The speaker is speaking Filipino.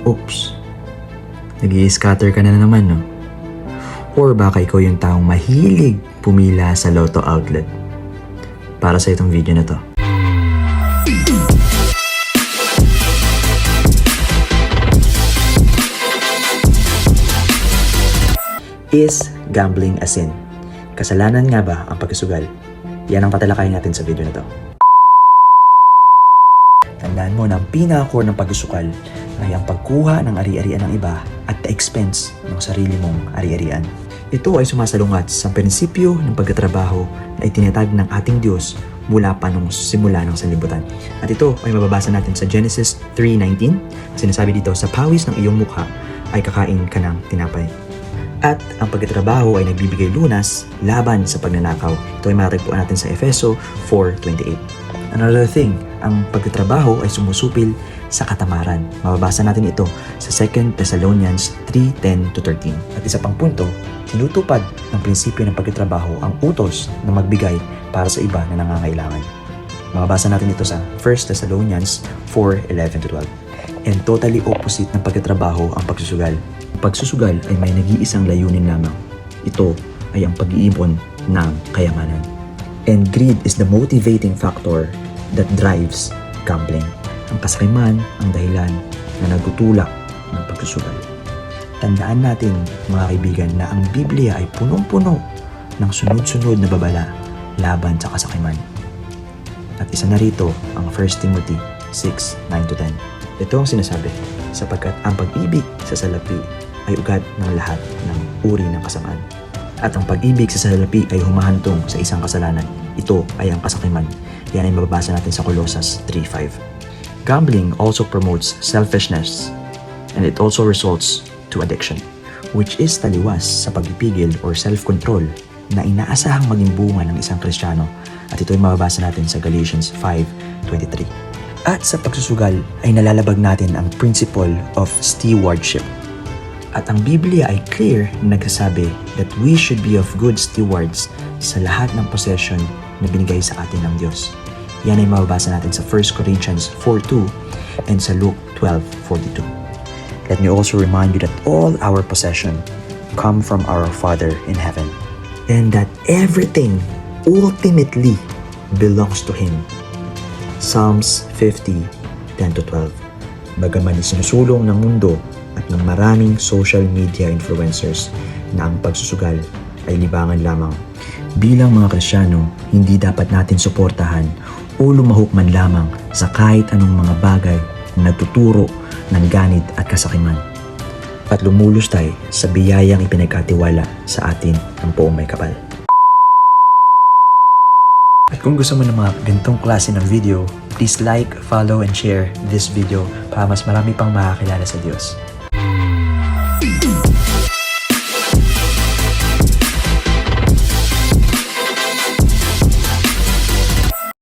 Oops, nag-i-scatter ka na naman, no? Or baka ikaw yung taong mahilig pumila sa Lotto outlet. Para sa itong video na to. Is gambling a sin? Kasalanan nga ba ang pagsusugal? Yan ang tatalakayin natin sa video na to. Tandaan mo na ang pinaka-core ng pagsusugal ay ang pagkuha ng ari-arian ng iba at the expense ng sarili mong ari-arian. Ito ay sumasalungat sa prinsipyo ng pagtatrabaho na itinatag ng ating Diyos mula pa nung simula ng sanlibutan. At ito ay mababasa natin sa Genesis 3:19. Sinasabi dito, sa pawis ng iyong mukha ay kakain ka ng tinapay. At ang pagtatrabaho ay nagbibigay lunas laban sa pagnanakaw. Ito ay matatagpuan natin sa Efeso 4:28. Another thing, ang pagtatrabaho ay sumusupil sa katamaran. Mababasa natin ito sa 2 Thessalonians 3:10-13. At isa pang punto, tinutupad ng prinsipyo ng pagtatrabaho ang utos na magbigay para sa iba na nangangailangan. Mababasa natin ito sa 1 Thessalonians 4:11-12. And totally opposite ng pagtatrabaho ang pagsusugal. Ang pagsusugal ay may nag-iisang layunin lamang. Ito ay ang pag-iipon ng kayamanan. And greed is the motivating factor that drives gambling. Ang kasakiman ang dahilan na nagtutulak ng pagsusugal. Tandaan natin, mga kaibigan, na ang Biblia ay punong-puno ng sunod-sunod na babala laban sa kasakiman. At isa na rito ang 1 Timothy 6:9-10. Ito ang sinasabi, sapagkat ang pag-ibig sa salapi ay ugat ng lahat ng uri ng kasamaan. At ang pag-ibig sa salapi ay humahantong sa isang kasalanan. Ito ay ang kasakiman. Yan ay mababasa natin sa Colossus 3:5. Gambling also promotes selfishness, and it also results to addiction, which is taliwas sa pagpipigil or self-control na inaasahang maging bunga ng isang Kristiyano. At ito ay mababasa natin sa Galatians 5:23. At sa pagsusugal ay nalalabag natin ang principle of stewardship. At ang Biblia ay clear na nagsasabi that we should be of good stewards sa lahat ng possession na binigay sa atin ng Diyos. Yan ay mababasa natin sa 1 Corinthians 4:2 and sa Luke 12:42. Let me also remind you that all our possession come from our Father in heaven, and that everything ultimately belongs to Him. Psalms 50:10-12. Bagaman isinusulong ng mundo at ng maraming social media influencers na ang pagsusugal ay libangan lamang, bilang mga Kristiyano, hindi dapat natin suportahan o lumahok man lamang sa kahit anong mga bagay na nagtuturo ng ganit at kasakiman at lumulustay sa biyayang ipinagkatiwala sa atin ng Poong May Kapal. At kung gusto mo ng mga ganitong klase ng video, please like, follow, and share this video para mas marami pang makakilala sa Diyos.